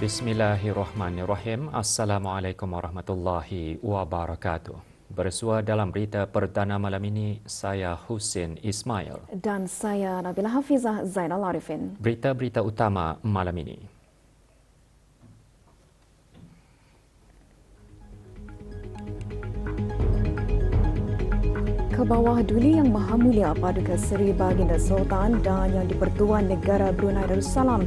Bismillahirrahmanirrahim. Assalamualaikum warahmatullahi wabarakatuh. Bersua dalam berita perdana malam ini, saya Husin Ismail. Dan saya Nabila Hafizah Zainal Arifin. Berita-berita utama malam ini. Ke bawah Duli Yang Maha Mulia Paduka Seri Baginda Sultan dan Yang di-Pertuan Negara Brunei Darussalam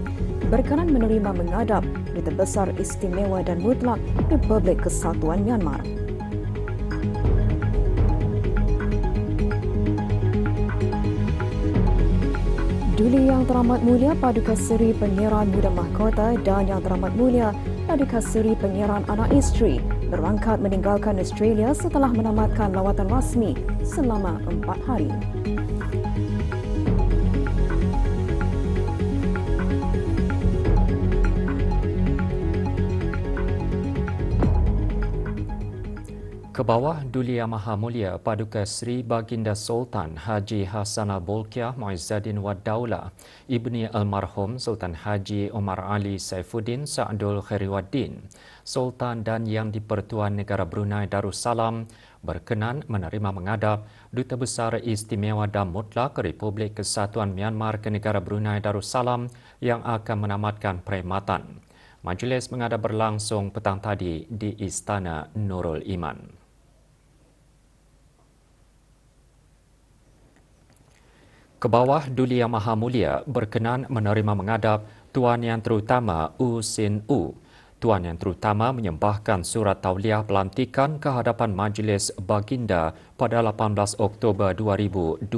berkenan menerima menghadap Duta Besar Istimewa dan Mutlak Republik Kesatuan Myanmar. Duli Yang Teramat Mulia Paduka Seri Pangeran Muda Mahkota dan Yang Teramat Mulia Paduka Seri Pangeran Anak Isteri berangkat meninggalkan Australia setelah menamatkan lawatan rasmi selama 4 hari. Ke bawah Duli Yang Maha Mulia Paduka Seri Baginda Sultan Haji Hassanal Bolkiah Muizzaddin Wad Daulah, Ibni Almarhum Sultan Haji Omar Ali Saifuddin Sa'dul Khairiwaddin, Sultan dan Yang di-Pertuan Negara Brunei Darussalam berkenan menerima menghadap Duta Besar Istimewa dan Mutlak Republik Kesatuan Myanmar ke negara Brunei Darussalam yang akan menamatkan perkhidmatan. Majlis menghadap berlangsung petang tadi di Istana Nurul Iman. Ke bawah Duli Yang Maha Mulia berkenan menerima menghadap Tuan Yang Terutama U Sin U. Tuan Yang Terutama menyembahkan surat tauliah pelantikan ke hadapan Majlis Baginda pada 18 Oktober 2025.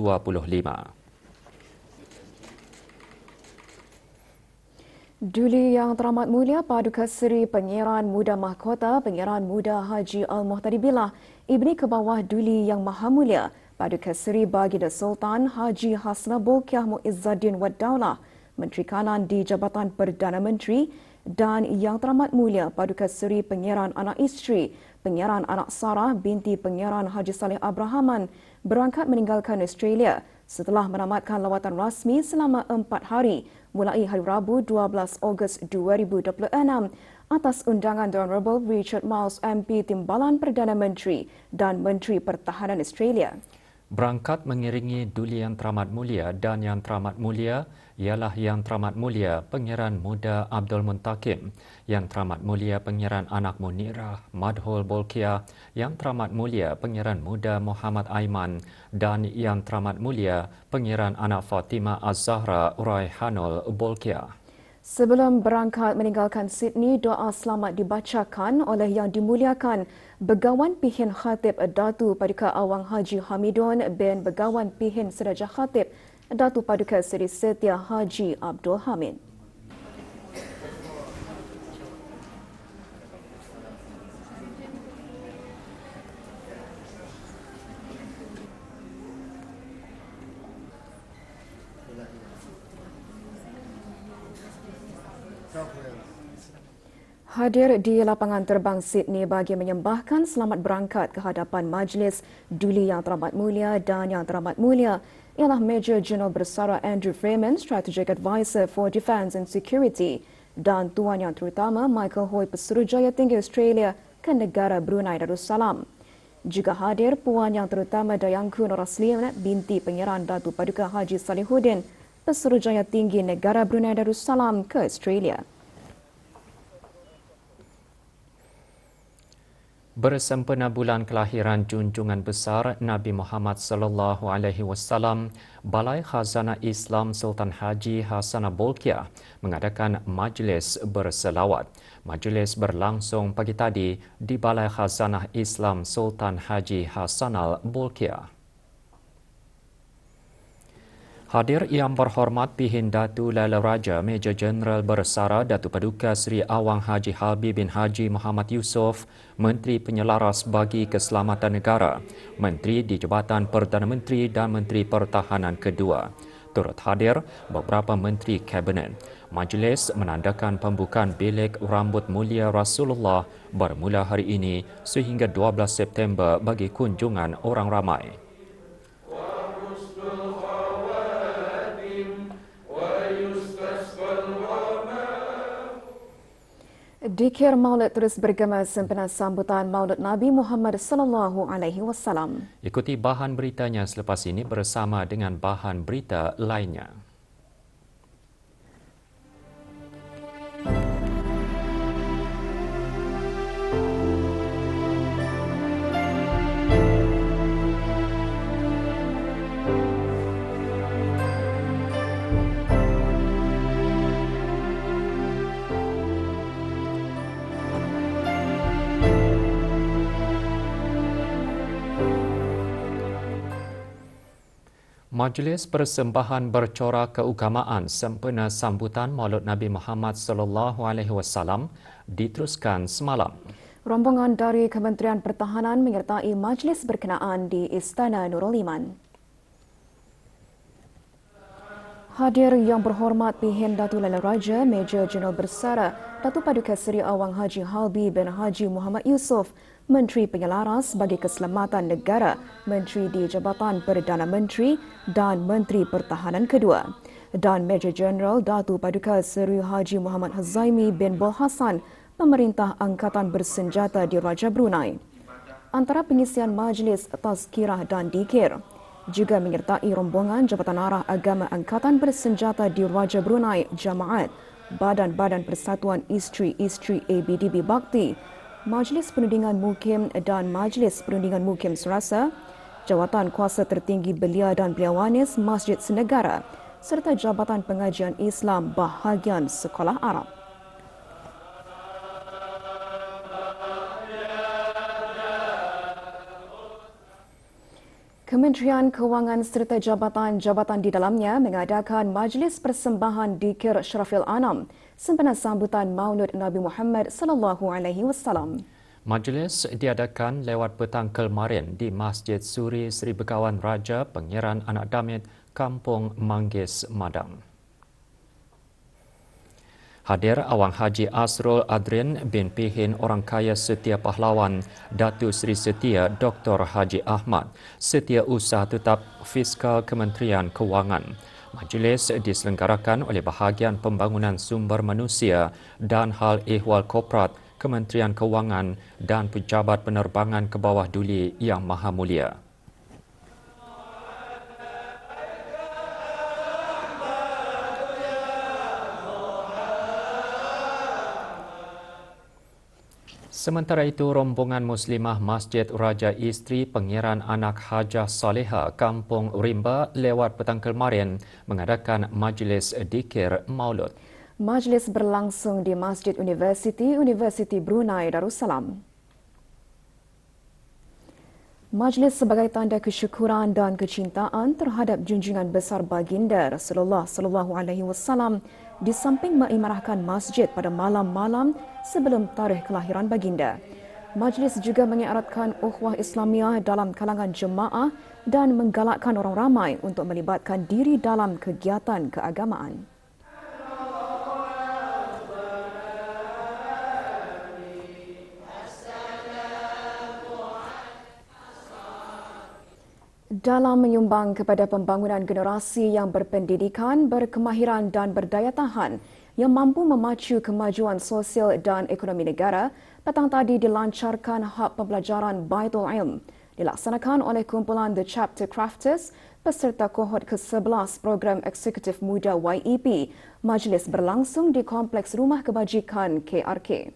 Duli Yang Teramat Mulia Paduka Seri Pangeran Muda Mahkota Pangeran Muda Haji Al-Muhtadi Billah, Ibni ke bawah Duli Yang Maha Mulia Paduka Seri Baginda Sultan Haji Hassanal Bolkiah Muizzaddin Wad Daulah, Menteri Kanan di Jabatan Perdana Menteri, dan Yang Teramat Mulia Paduka Seri Pangeran Anak Isteri Pangeran Anak Sarah binti Pangeran Haji Saleh Abrahaman berangkat meninggalkan Australia setelah menamatkan lawatan rasmi selama 4 hari mulai hari Rabu 12 Ogos 2026 atas undangan The Honourable Richard Marles MP Timbalan Perdana Menteri dan Menteri Pertahanan Australia. Berangkat mengiringi Duli Yang Teramat Mulia dan Yang Teramat Mulia ialah Yang Teramat Mulia Pangeran Muda Abdul Muntakim, Yang Teramat Mulia Pangeran Anak Munirah Madhul Bolkiah, Yang Teramat Mulia Pangeran Muda Muhammad Aiman dan Yang Teramat Mulia Pangeran Anak Fatimah Az-Zahra Raihanul Bolkiah. Sebelum berangkat meninggalkan Sydney, doa selamat dibacakan oleh Yang Dimuliakan Begawan Pihin Khatib Datu Paduka Awang Haji Hamidun bin Begawan Pihin Seraja Khatib Datu Paduka Seri Setia Haji Abdul Hamid. Hadir di lapangan terbang Sydney bagi menyembahkan selamat berangkat ke hadapan Majlis Duli Yang Teramat Mulia dan Yang Teramat Mulia ialah Major Jeneral Bersara Andrew Freeman, Strategic Advisor for Defence and Security, dan Tuan Yang Terutama Michael Hoy, Pesuruhjaya Tinggi Australia ke negara Brunei Darussalam. Juga hadir Puan Yang Terutama Dayangku Nur Asliana binti Pangeran Datu Paduka Haji Salihuddin, Pesuruhjaya Tinggi Negara Brunei Darussalam ke Australia. Bersempena bulan kelahiran junjungan besar Nabi Muhammad sallallahu alaihi wasallam, Balai Khazanah Islam Sultan Haji Hassanal Bolkiah mengadakan majlis berselawat. Majlis berlangsung pagi tadi di Balai Khazanah Islam Sultan Haji Hassanal Bolkiah. Hadir Yang Berhormat Pihin Datu Laila Raja Major Jeneral Bersara Datuk Paduka Seri Awang Haji Habib bin Haji Muhammad Yusof, Menteri Penyelaras bagi Keselamatan Negara, Menteri di Jabatan Perdana Menteri dan Menteri Pertahanan kedua. Turut hadir beberapa Menteri Kabinet. Majlis menandakan pembukaan bilik rambut mulia Rasulullah bermula hari ini sehingga 12 September bagi kunjungan orang ramai. Dikir Maulid terus bergema sempena sambutan Maulid Nabi Muhammad sallallahu alaihi wasallam. Ikuti bahan beritanya selepas ini bersama dengan bahan berita lainnya. Majlis Persembahan Bercorak Keagamaan sempena sambutan Maulid Nabi Muhammad sallallahu alaihi wasallam diteruskan semalam. Rombongan dari Kementerian Pertahanan menyertai majlis berkenaan di Istana Nurul Iman. Hadir yang berhormat Pihin Datuk Laila Raja Major Jeneral Bersara Datuk Paduka Seri Awang Haji Halbi bin Haji Muhammad Yusof, Menteri Penyelaras bagi Keselamatan Negara, Menteri di Jabatan Perdana Menteri dan Menteri Pertahanan kedua, dan Major Jeneral Datuk Paduka Seri Haji Muhammad Hazaimi bin Bol Hassan, Pemerintah Angkatan Bersenjata di Raja Brunei. Antara pengisian majlis tazkirah dan dikir juga menyertai rombongan Jabatan Arah Agama Angkatan Bersenjata di Raja Brunei, Jamaat, Badan-Badan Persatuan Isteri-Isteri ABDB Bakti, Majlis Perundingan Mukim dan Majlis Perundingan Mukim Serasa, Jawatan Kuasa Tertinggi Belia dan Beliawanis Masjid Senegara serta Jabatan Pengajian Islam bahagian Sekolah Arab. Kementerian Kewangan serta jabatan-jabatan di dalamnya mengadakan Majlis Persembahan Dikir Syarafil Anam sempena sambutan Maulid Nabi Muhammad sallallahu alaihi wasallam. Majlis diadakan lewat petang kemarin di Masjid Suri Seri Begawan Raja Pangeran Anak Damit, Kampung Manggis, Madang. Hadir Awang Haji Asrul Adrin bin Pihin Orang Kaya Setia Pahlawan, Datuk Seri Setia Dr. Haji Ahmad, Setia Usaha Tetap Fiskal Kementerian Kewangan. Majlis diselenggarakan oleh Bahagian Pembangunan Sumber Manusia dan Hal Ehwal Korporat Kementerian Kewangan dan Pejabat Penerbangan ke Bawah Duli Yang Maha Mulia. Sementara itu, rombongan Muslimah Masjid Raja Isteri Pangeran Anak Hajah Saleha, Kampung Rimba lewat petang kemarin mengadakan Majlis Dikir Maulud. Majlis berlangsung di Masjid Universiti Brunei Darussalam. Majlis sebagai tanda kesyukuran dan kecintaan terhadap junjungan besar baginda Rasulullah sallallahu alaihi wasallam di samping mengimarahkan masjid pada malam-malam sebelum tarikh kelahiran baginda. Majlis juga mengeratkan ukhuwah Islamiah dalam kalangan jemaah dan menggalakkan orang ramai untuk melibatkan diri dalam kegiatan keagamaan. Dalam menyumbang kepada pembangunan generasi yang berpendidikan, berkemahiran dan berdaya tahan yang mampu memacu kemajuan sosial dan ekonomi negara, petang tadi dilancarkan hub pembelajaran Baitul Ilm dilaksanakan oleh kumpulan The Chapter Crafters peserta kohort ke-11 program eksekutif muda YEP. Majlis berlangsung di Kompleks Rumah Kebajikan KRK.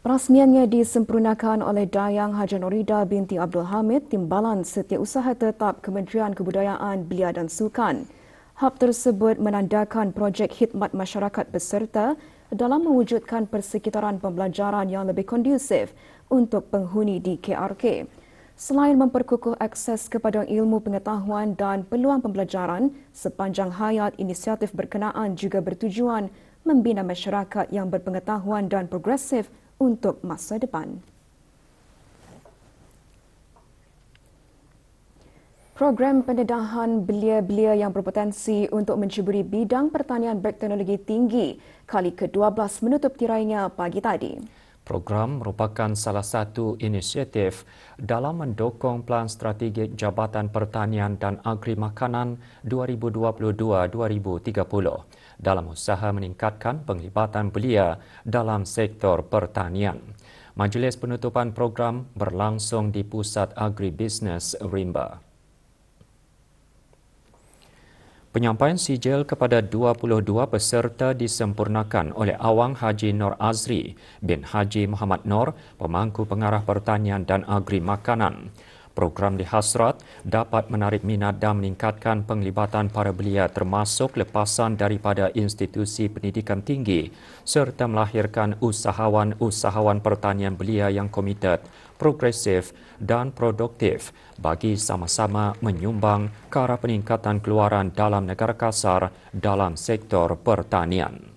Perasmiannya disempurnakan oleh Dayang Haja Norida binti Abdul Hamid, Timbalan Setiausaha Tetap Kementerian Kebudayaan, Belia dan Sukan. Hub tersebut menandakan projek khidmat masyarakat peserta dalam mewujudkan persekitaran pembelajaran yang lebih kondusif untuk penghuni di KRK. Selain memperkukuh akses kepada ilmu pengetahuan dan peluang pembelajaran sepanjang hayat, inisiatif berkenaan juga bertujuan membina masyarakat yang berpengetahuan dan progresif untuk masa depan. Program pendedahan belia-belia yang berpotensi untuk menceburi bidang pertanian berteknologi tinggi kali ke-12 menutup tirainya pagi tadi. Program merupakan salah satu inisiatif dalam mendukung Pelan Strategik Jabatan Pertanian dan Agri Makanan 2022-2030 dalam usaha meningkatkan penglibatan belia dalam sektor pertanian. Majlis penutupan program berlangsung di Pusat Agribisnes Rimba. Penyampaian sijil kepada 22 peserta disempurnakan oleh Awang Haji Nor Azri bin Haji Muhammad Nor, Pemangku Pengarah Pertanian dan Agri Makanan. Program dihasrat dapat menarik minat dan meningkatkan penglibatan para belia termasuk lepasan daripada institusi pendidikan tinggi serta melahirkan usahawan-usahawan pertanian belia yang komited, progresif dan produktif bagi sama-sama menyumbang ke arah peningkatan keluaran dalam negara kasar dalam sektor pertanian.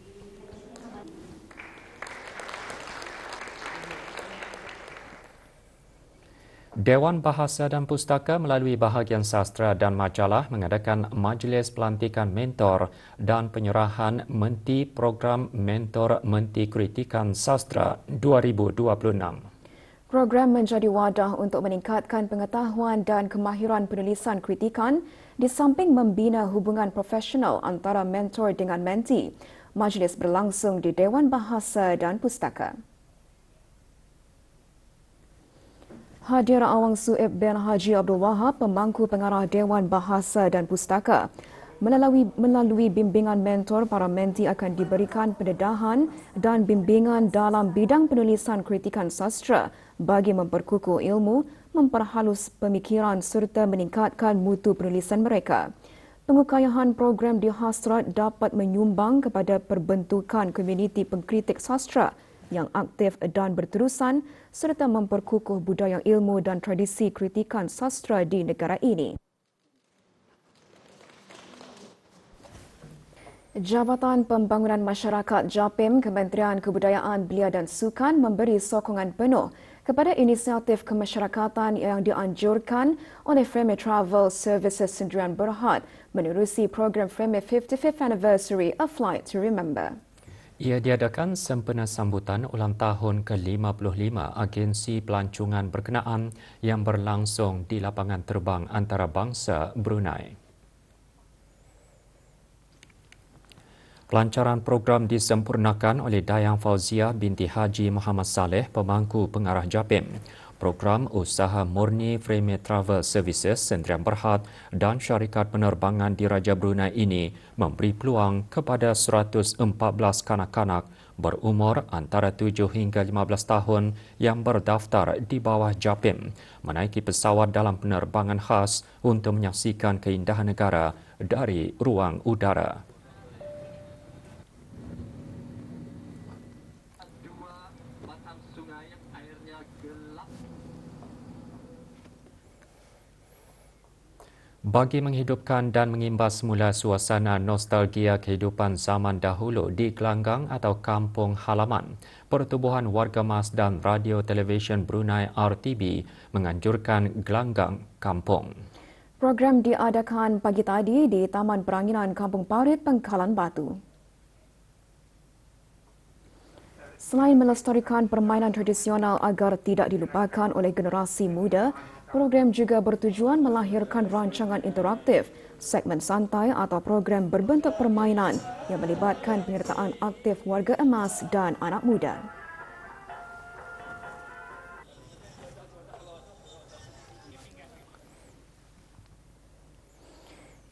Dewan Bahasa dan Pustaka melalui bahagian sastra dan majalah mengadakan majlis pelantikan mentor dan penyerahan menti program Mentor Menti Kritikan Sastra 2026. Program menjadi wadah untuk meningkatkan pengetahuan dan kemahiran penulisan kritikan di samping membina hubungan profesional antara mentor dengan menti. Majlis berlangsung di Dewan Bahasa dan Pustaka. Hadir Awang Suib bin Haji Abdul Wahab, Pemangku Pengarah Dewan Bahasa dan Pustaka. Melalui bimbingan mentor, para menti akan diberikan pendedahan dan bimbingan dalam bidang penulisan kritikan sastra bagi memperkukuh ilmu, memperhalus pemikiran serta meningkatkan mutu penulisan mereka. Pengukayahan program dihasrat dapat menyumbang kepada perbentukan komuniti pengkritik sastra yang aktif dan berterusan serta memperkukuh budaya ilmu dan tradisi kritikan sastra di negara ini. Jabatan Pembangunan Masyarakat JAPIM, Kementerian Kebudayaan Belia dan Sukan memberi sokongan penuh kepada inisiatif kemasyarakatan yang dianjurkan oleh Frame Travel Services Sendirian Berhad menerusi program Frame 55th Anniversary A Flight to Remember. Ia diadakan sempena sambutan ulang tahun ke-55 agensi pelancongan berkenaan yang berlangsung di lapangan terbang antarabangsa Brunei. Pelancaran program disempurnakan oleh Dayang Fauziah binti Haji Muhammad Saleh, Pemangku Pengarah JAPIM. Program usaha murni Frame Travel Services Sendirian Berhad dan syarikat penerbangan di Raja Brunei ini memberi peluang kepada 114 kanak-kanak berumur antara 7 hingga 15 tahun yang berdaftar di bawah JAPIM menaiki pesawat dalam penerbangan khas untuk menyaksikan keindahan negara dari ruang udara. Bagi menghidupkan dan mengimbas semula suasana nostalgia kehidupan zaman dahulu di gelanggang atau kampung halaman, Pertubuhan Warga Mas dan Radio Televisyen Brunei RTB menganjurkan gelanggang kampung. Program diadakan pagi tadi di Taman Peranginan Kampung Parit, Pangkalan Batu. Selain melestarikan permainan tradisional agar tidak dilupakan oleh generasi muda, program juga bertujuan melahirkan rancangan interaktif, segmen santai atau program berbentuk permainan yang melibatkan penyertaan aktif warga emas dan anak muda.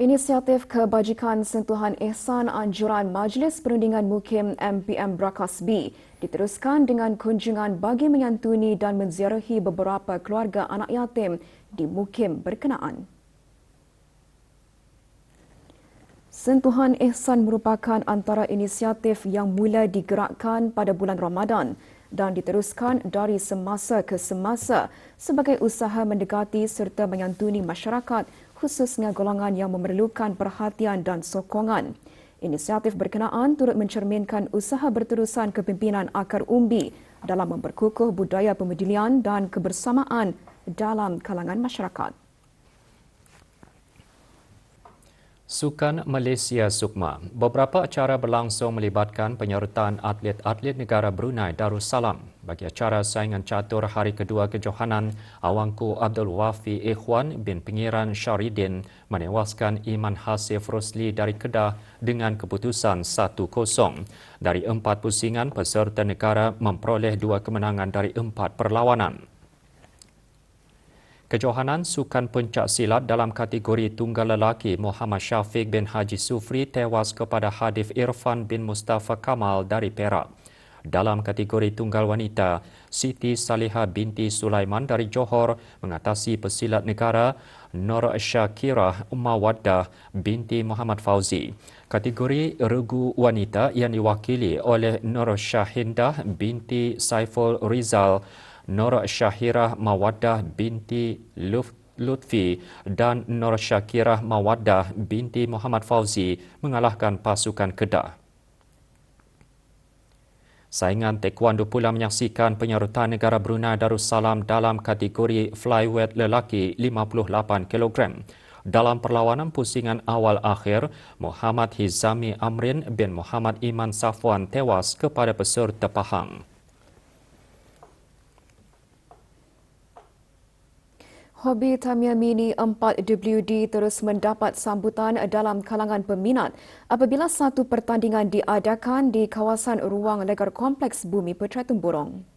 Inisiatif Kebajikan Sentuhan Ihsan Anjuran Majlis Perundingan Mukim MPM Brakas B diteruskan dengan kunjungan bagi menyantuni dan menziarahi beberapa keluarga anak yatim di mukim berkenaan. Sentuhan Ihsan merupakan antara inisiatif yang mula digerakkan pada bulan Ramadan dan diteruskan dari semasa ke semasa sebagai usaha mendekati serta menyantuni masyarakat khususnya golongan yang memerlukan perhatian dan sokongan. Inisiatif berkenaan turut mencerminkan usaha berterusan kepimpinan akar umbi dalam memperkukuh budaya pemedulian dan kebersamaan dalam kalangan masyarakat. Sukan Malaysia Sukma. Beberapa acara berlangsung melibatkan penyertaan atlet-atlet negara Brunei Darussalam. Bagi acara saingan catur hari kedua kejohanan, Awangku Abdul Wafi Ikhwan bin Pengiran Syaridin menewaskan Iman Hasif Rosli dari Kedah dengan keputusan 1-0. Dari 4 pusingan, peserta negara memperoleh 2 kemenangan dari 4 perlawanan. Kejohanan sukan pencak silat dalam kategori tunggal lelaki Muhammad Syafiq bin Haji Sufri tewas kepada Hadif Irfan bin Mustafa Kamal dari Perak. Dalam kategori tunggal wanita, Siti Salihah binti Sulaiman dari Johor mengatasi pesilat negara Nur Syakirah Mawaddah binti Muhammad Fauzi. Kategori regu wanita yang diwakili oleh Nur Syahindah binti Saiful Rizal, Nur Syahirah Mawaddah binti Lutfi dan Nur Syakirah Mawaddah binti Muhammad Fauzi mengalahkan pasukan Kedah. Saingan taekwondo pula menyaksikan penyertaan negara Brunei Darussalam dalam kategori flyweight lelaki 58 kg. Dalam perlawanan pusingan awal akhir, Muhammad Hizami Amrin bin Muhammad Iman Safwan tewas kepada peserta Pahang. Hobi Tamiya Mini 4WD terus mendapat sambutan dalam kalangan peminat apabila satu pertandingan diadakan di kawasan ruang legar Kompleks Bumi Putra Temburong.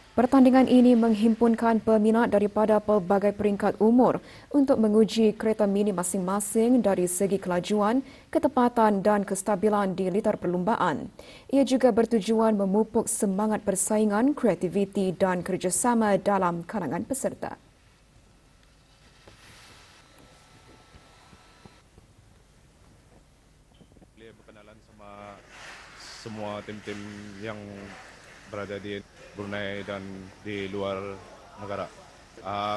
Pertandingan ini menghimpunkan peminat daripada pelbagai peringkat umur untuk menguji kereta mini masing-masing dari segi kelajuan, ketepatan dan kestabilan di litar perlumbaan. Ia juga bertujuan memupuk semangat persaingan, kreativiti dan kerjasama dalam kalangan peserta. Boleh berkenalan sama semua tim-tim yang berada di Brunei dan di luar negara.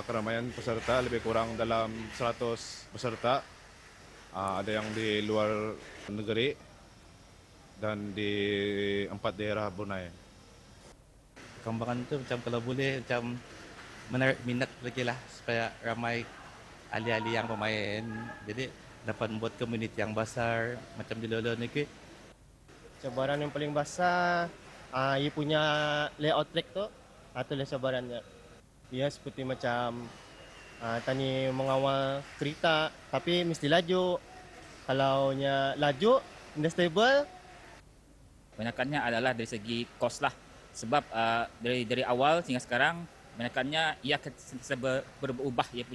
Keramaian peserta lebih kurang dalam 100 peserta. Ada yang di luar negeri dan di 4 daerah Brunei. Perkembangan tu macam kalau boleh macam menarik minat lagi lah supaya ramai ahli-ahli yang bermain. Jadi dapat membuat komuniti yang besar macam di luar negeri. Cabaran yang paling besar, ia punya layout track tu, itulah cabarannya. Ia seperti macam tani mengawal kereta, tapi mesti laju. Kalau laju, tidak stable. Kebanyakannya adalah dari segi kos lah. Sebab dari awal sehingga sekarang, kebanyakannya ia akan sentiasa berubah. Ia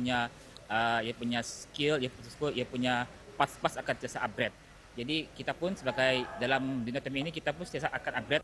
punya skill, ia punya parts akan sentiasa upgrade. Jadi kita pun sebagai dalam dunia ini kita pun sentiasa akan upgrade.